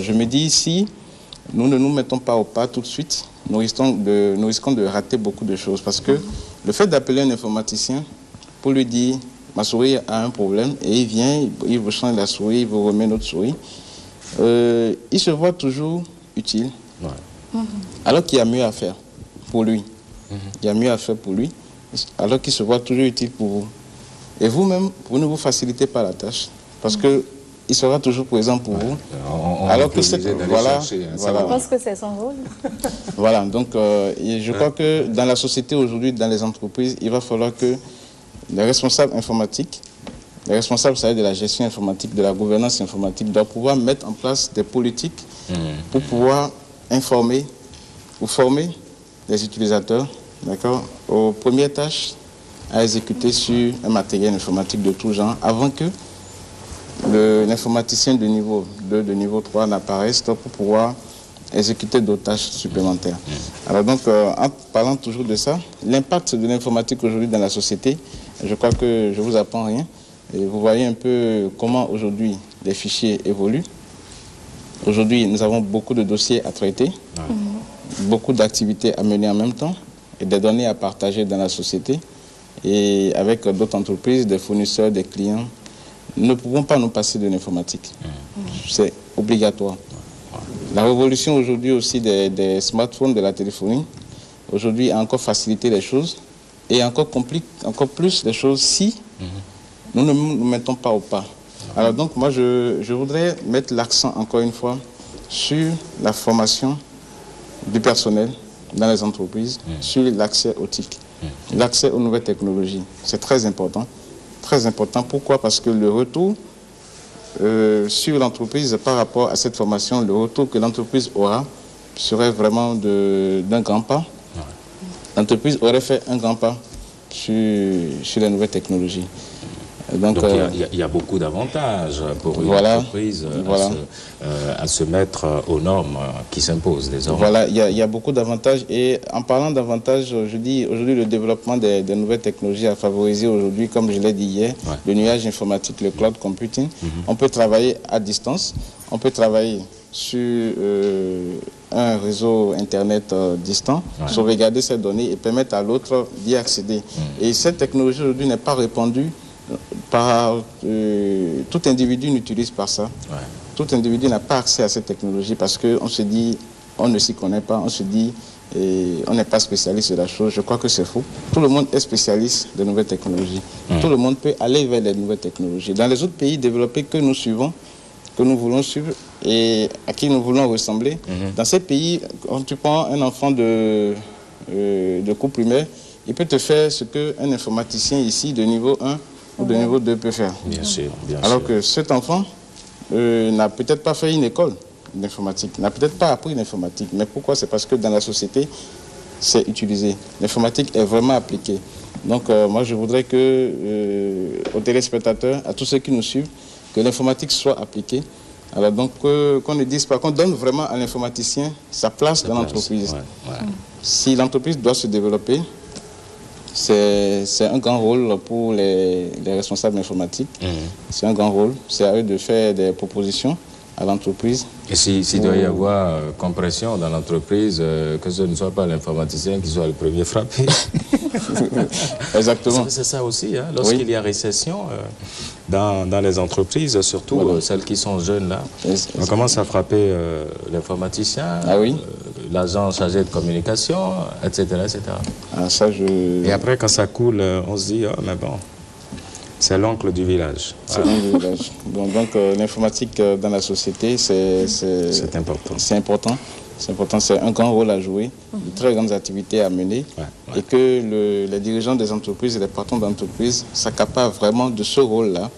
Je me dis, si nous ne nous mettons pas au pas tout de suite, nous risquons de rater beaucoup de choses. Parce que le fait d'appeler un informaticien pour lui dire, ma souris a un problème, et il vient, il vous change la souris, il vous remet notre souris, il se voit toujours utile, alors qu'il y a mieux à faire pour lui. Il y a mieux à faire pour lui, alors qu'il se voit toujours utile pour vous. Et vous-même, vous ne vous facilitez pas la tâche, parce que il sera toujours présent pour vous. Alors que c'est... Voilà. Je pense que c'est son rôle. Voilà, donc je crois que dans la société aujourd'hui, dans les entreprises, il va falloir que les responsables informatiques, les responsables de la gestion informatique, de la gouvernance informatique, doivent pouvoir mettre en place des politiques pour pouvoir informer ou former les utilisateurs, d'accord, aux premières tâches à exécuter sur un matériel informatique de tout genre, avant que l'informaticien de niveau 2, de niveau 3 n'apparaisse pour pouvoir exécuter d'autres tâches supplémentaires. Alors donc, en parlant toujours de ça, l'impact de l'informatique aujourd'hui dans la société, je crois que je ne vous apprends rien. Et vous voyez un peu comment aujourd'hui les fichiers évoluent. Aujourd'hui, nous avons beaucoup de dossiers à traiter, beaucoup d'activités à mener en même temps et des données à partager dans la société. Et avec d'autres entreprises, des fournisseurs, des clients, nous ne pouvons pas nous passer de l'informatique. C'est obligatoire. La révolution aujourd'hui aussi des smartphones, de la téléphonie, aujourd'hui a encore facilité les choses et encore complique encore plus les choses si nous ne nous mettons pas au pas. Alors donc moi je voudrais mettre l'accent encore une fois sur la formation du personnel dans les entreprises, sur l'accès au TIC, l'accès aux nouvelles technologies. C'est très important. Très important. Pourquoi? Parce que le retour sur l'entreprise par rapport à cette formation, le retour que l'entreprise aura serait vraiment d'un grand pas. L'entreprise aurait fait un grand pas sur les nouvelles technologies. Donc il y a beaucoup d'avantages pour une entreprise à se mettre aux normes qui s'imposent désormais. Voilà, il y a beaucoup d'avantages. Et en parlant d'avantages, je dis aujourd'hui le développement des nouvelles technologies a favorisé aujourd'hui, comme je l'ai dit hier, le nuage informatique, le cloud computing. On peut travailler à distance, on peut travailler sur un réseau Internet distant, sauvegarder ces données et permettre à l'autre d'y accéder. Et cette technologie aujourd'hui n'est pas répandue par... tout individu n'utilise pas ça. Tout individu n'a pas accès à cette technologie parce qu'on se dit, on ne s'y connaît pas, on se dit, on n'est pas spécialiste de la chose. Je crois que c'est faux. Tout le monde est spécialiste de nouvelles technologies. Tout le monde peut aller vers les nouvelles technologies. Dans les autres pays développés que nous suivons, que nous voulons suivre et à qui nous voulons ressembler, dans ces pays, quand tu prends un enfant de cours primaire, il peut te faire ce qu'un informaticien ici de niveau 1 ou de niveau 2 peut faire. Bien sûr, Alors que cet enfant n'a peut-être pas fait une école d'informatique, n'a peut-être pas appris l'informatique. Mais pourquoi? C'est parce que dans la société, c'est utilisé. L'informatique est vraiment appliquée. Donc moi, je voudrais que aux téléspectateurs, à tous ceux qui nous suivent, que l'informatique soit appliquée. Alors donc qu'on ne dise pas, qu'on donne vraiment à l'informaticien sa place dans l'entreprise. Si l'entreprise doit se développer, c'est un grand rôle pour les responsables informatiques. C'est un grand rôle. C'est à eux de faire des propositions à l'entreprise. Et s'il doit y avoir compression dans l'entreprise, que ce ne soit pas l'informaticien qui soit le premier frappé. Exactement. C'est ça aussi, hein, lorsqu'il y a récession dans les entreprises, surtout celles qui sont jeunes là, on commence à frapper l'informaticien, l'agent chargé de communication, etc. etc. Et après, quand ça coule, on se dit, oh, mais bon, c'est l'oncle du village. C'est l'oncle du village. Donc l'informatique dans la société, c'est important. C'est important. C'est important, c'est un grand rôle à jouer, de très grandes activités à mener, et que les dirigeants des entreprises et les patrons d'entreprises s'accaparent vraiment de ce rôle-là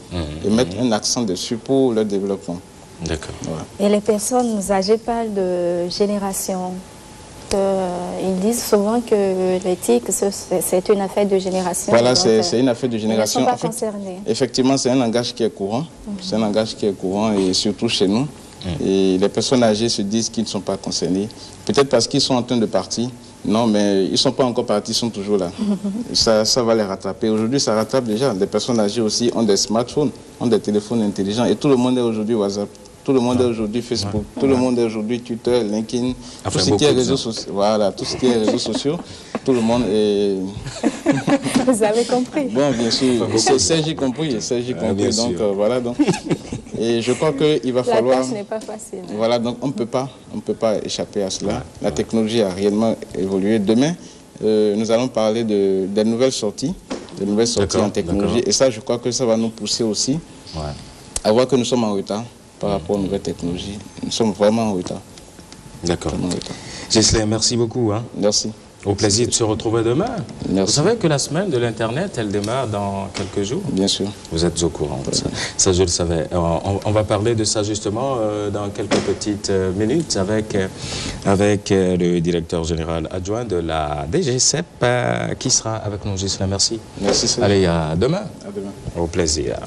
et mettent un accent dessus pour leur développement. D'accord. Et les personnes âgées parlent de génération. Ils disent souvent que l'éthique, c'est une affaire de génération. Voilà, c'est une affaire de génération. Ils ne sont pas concernés. Effectivement, c'est un langage qui est courant. C'est un langage qui est courant, et surtout chez nous. Et les personnes âgées se disent qu'ils ne sont pas concernés. Peut-être parce qu'ils sont en train de partir. Non, mais ils ne sont pas encore partis, ils sont toujours là. Ça va les rattraper. Aujourd'hui, ça rattrape déjà. Les personnes âgées aussi ont des smartphones, ont des téléphones intelligents. Et tout le monde est aujourd'hui WhatsApp. Tout le monde est aujourd'hui Facebook. Tout le monde est aujourd'hui Twitter, LinkedIn. Tout ce qui est réseaux sociaux. Voilà, tout ce qui est réseaux sociaux. Tout le monde est... Vous avez compris. Bon, bien sûr. C'est Sergi compris. Donc, voilà. Donc. Et je crois qu'il va falloir... La tâche n'est pas facile. Voilà, donc on ne peut pas échapper à cela. La technologie a réellement évolué. Demain, nous allons parler des nouvelles sorties. Des nouvelles sorties en technologie. Et ça, je crois que ça va nous pousser aussi à voir que nous sommes en retard par rapport aux nouvelles technologies. Nous sommes vraiment en retard. D'accord. Ghislain, merci beaucoup. Merci. Au plaisir de se retrouver demain. Merci. Vous savez que la semaine de l'Internet, elle démarre dans quelques jours? Bien sûr. Vous êtes au courant. Ça, je le savais. On va parler de ça justement dans quelques petites minutes avec le directeur général adjoint de la DGCEP qui sera avec nous. Ghislain, merci. Merci. Allez, à demain. À demain. Au plaisir.